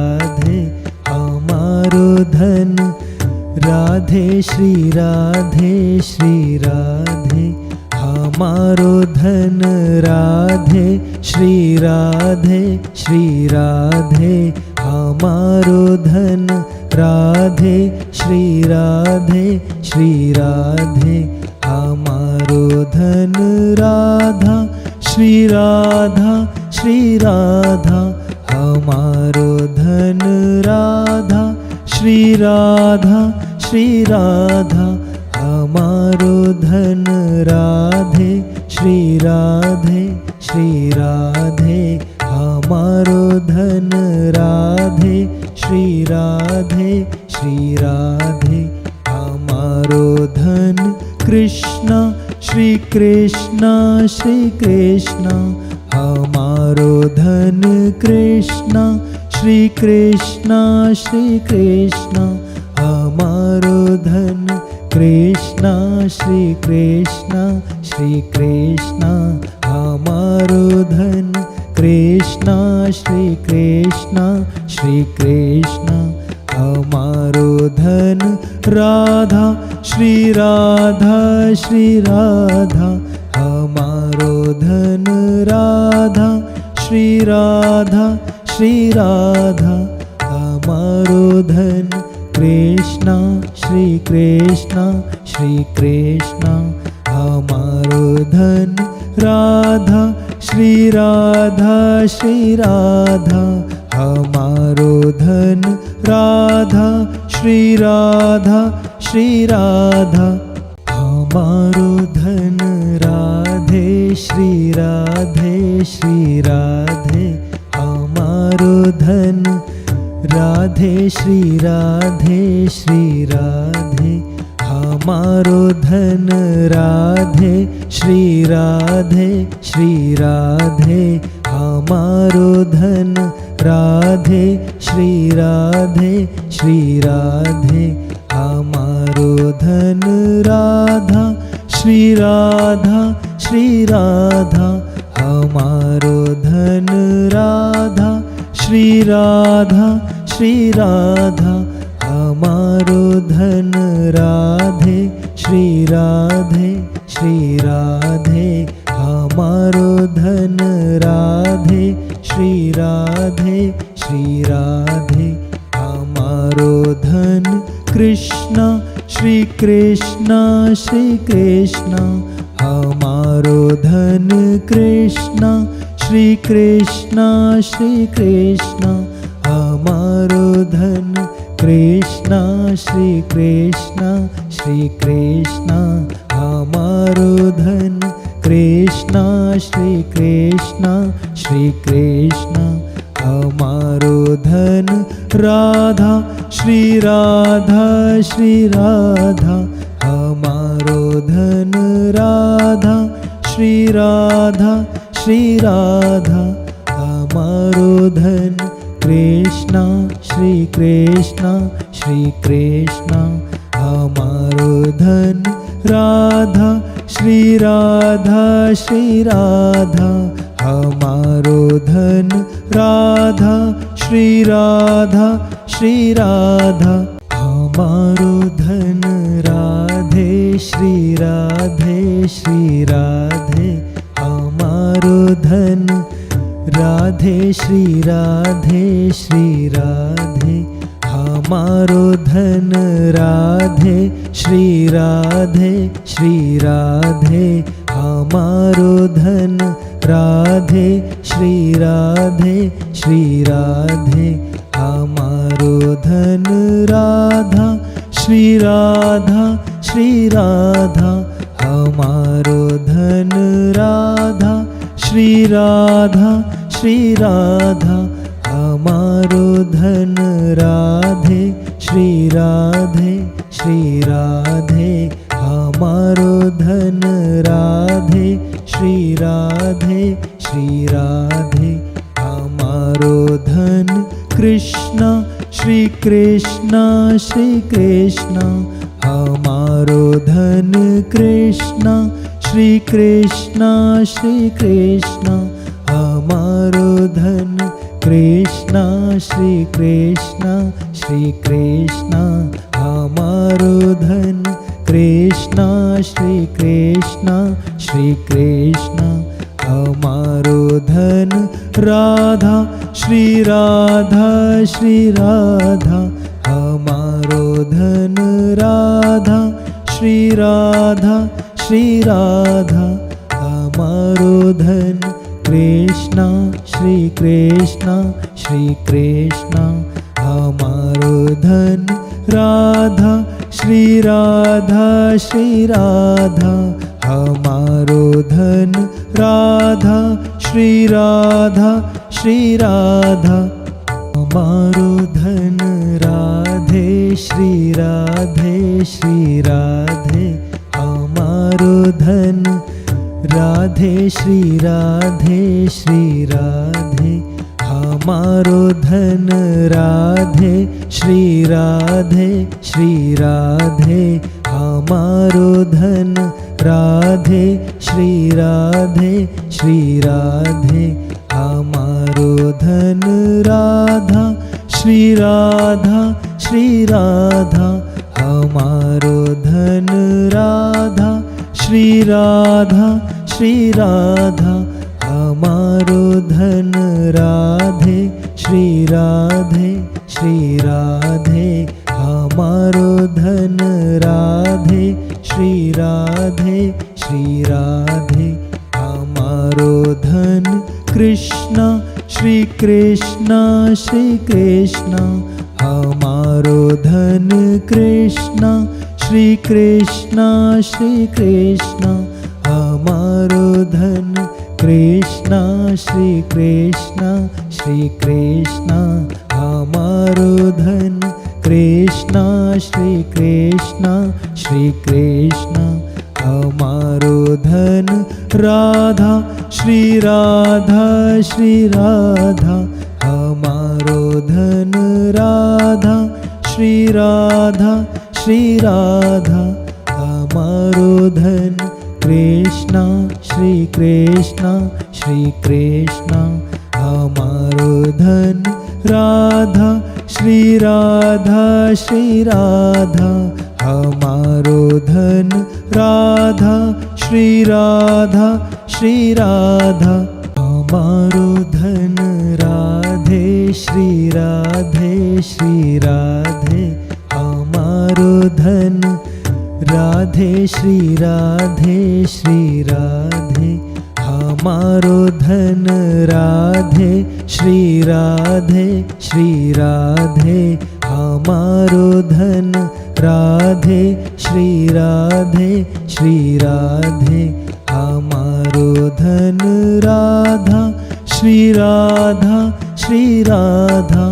राधे हमारो धन। राधे श्री राधे श्री राधे हमारो धन। राधे श्री राधे श्री राधे हमारो धन। राधे श्री राधे श्री राधे हमारो धन। राधा श्री राधा श्री राधा हमारो धन। राधा श्री राधा श्री राधा हमारो धन। राधे श्री राधे श्री राधे हमारो धन। राधे श्री राधे श्री राधे हमारो धन। कृष्ण श्री कृष्ण श्री कृष्ण हमारो धन। कृष्ण श्री कृष्ण श्री कृष्ण हमारो धन। कृष्ण श्री कृष्ण श्री कृष्ण हमारो धन। कृष्ण श्री कृष्ण श्री कृष्ण हमारो धन। राधा श्री राधा श्री राधा हमारो धन। राधा श्री राधा श्री राधा हमारो धन। कृष्ण श्री कृष्ण श्री कृष्ण हमारो धन। राधा श्री राधा श्री राधा हमारो धन। राधा श्री राधा श्री राधा हमारो धन। राधे श्री राधे श्री राधे हमारो धन। राधे श्री राधे श्री राधे हमारो धन। राधे श्री राधे श्री राधे हमारो धन। राधे श्री राधे श्री राधे हमारो धन। राधा श्री राधा श्री राधा हमारो धन। राधा श्री राधा श्री राधा हमारो धन। राधे श्री राधे श्री राधे हमारो धन। राधे श्री राधे श्री राधे हमारो धन। कृष्ण श्री कृष्ण श्री कृष्ण हमारो धन। कृष्ण श्री कृष्ण श्री कृष्ण हमारो धन। कृष्ण श्री कृष्ण श्री कृष्ण हमारो धन। कृष्ण श्री कृष्ण श्री कृष्ण हमारो धन। राधा श्री राधा श्री राधा हमारो धन। राधा श्री राधा श्री राधा हमारो धन। कृष्ण श्री कृष्ण श्री कृष्ण हमारो धन। राधा श्री राधा श्री राधा हमारो धन। राधा श्री राधा श्री राधा हमारो धन। राधे श्री राधे श्री राधे हमारो धन। राधे श्री राधे श्री राधे हमारो धन। राधे श्री राधे श्री राधे हमारो धन। राधे श्री राधे श्री राधे हमारो धन। राधा श्री राधा श्री राधा हमारो धन। राधा श्री राधा श्री राधा हमारो धन। राधे श्री राधे श्री राधे हमारो धन। राधे श्री राधे श्री राधे हमारो धन। कृष्ण श्री कृष्ण श्री कृष्ण हमारो धन। कृष्ण श्री कृष्ण श्री कृष्ण हमारो धन। कृष्णा श्री कृष्णा श्री कृष्णा हमारो धन कृष्णा श्री कृष्णा श्री कृष्णा हमारो धन राधा श्री राधा श्री राधा हमारो धन राधा श्री राधा श्री राधा हमारो धन कृष्णा श्री कृष्णा श्री कृष्णा हमारो धन राधा श्री राधा श्री राधा हमारो धन राधा श्री राधा श्री राधा हमारो धन राधे श्री राधे श्री राधे हमारो धन राधे श्री राधे श्री राधे हमारो धन राधे श्री राधे श्री राधे हमारो धन राधे श्री राधे श्री राधे हमारो धन राधा श्री राधा श्री राधा हमारो धन राधा श्री राधा श्री राधा हमारो धन राधे श्री राधे श्री राधे हमारो धन राधे श्री राधे श्री राधे हमारो धन कृष्णा श्री कृष्णा श्री कृष्णा हमारो धन कृष्णा श्री कृष्णा श्री कृष्णा हमारो धन कृष्णा श्री कृष्णा श्री कृष्णा हमारो धन कृष्णा श्री कृष्णा श्री कृष्णा हमारो धन राधा श्री राधा श्री राधा हमारो धन राधा श्री राधा श्री राधा हमारो धन कृष्णा श्री कृष्णा श्री कृष्णा हमारो धन राधा श्री राधा श्री राधा हमारो धन राधा श्री राधा श्री राधा हमारो धन राधे श्री राधे श्री राधे हमारो धन राधे श्री राधे श्री राधे हमारो धन राधे श्री राधे श्री राधे हमारो धन राधे श्री राधे श्री राधे हमारो धन राधा श्री राधा श्री राधा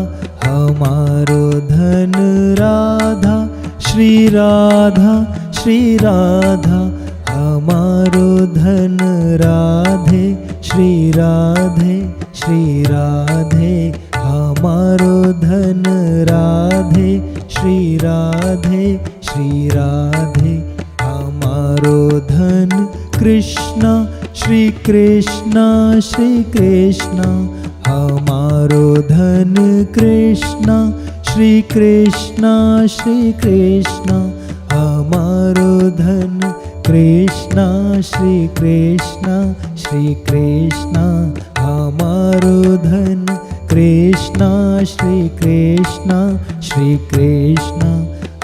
हमारो धन राधा श्री राधा श्री राधा हमारो धन राधे श्री राधे श्री राधे हमारो धन राधे श्री राधे श्री राधे हमारो धन कृष्णा श्री कृष्णा श्री कृष्णा हमारो धन कृष्णा श्री कृष्णा श्री कृष्णा हमारो धन कृष्णा श्री कृष्णा श्री कृष्णा हमारो धन कृष्णा श्री कृष्णा श्री कृष्णा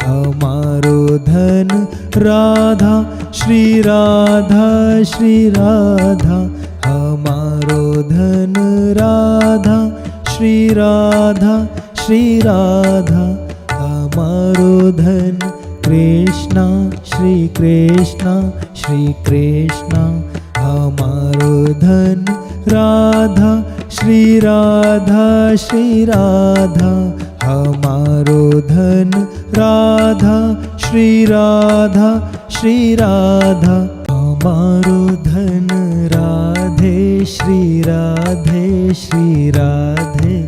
हमारो धन राधा श्री राधा श्री राधा हमारो धन राधा श्री राधा श्री राधा हमारो धन कृष्णा श्री कृष्णा श्री कृष्णा हमारो धन राधा श्री राधा श्री राधा हमारो धन राधा श्री राधा श्री राधा हमारो धन राधे श्री राधे श्री राधे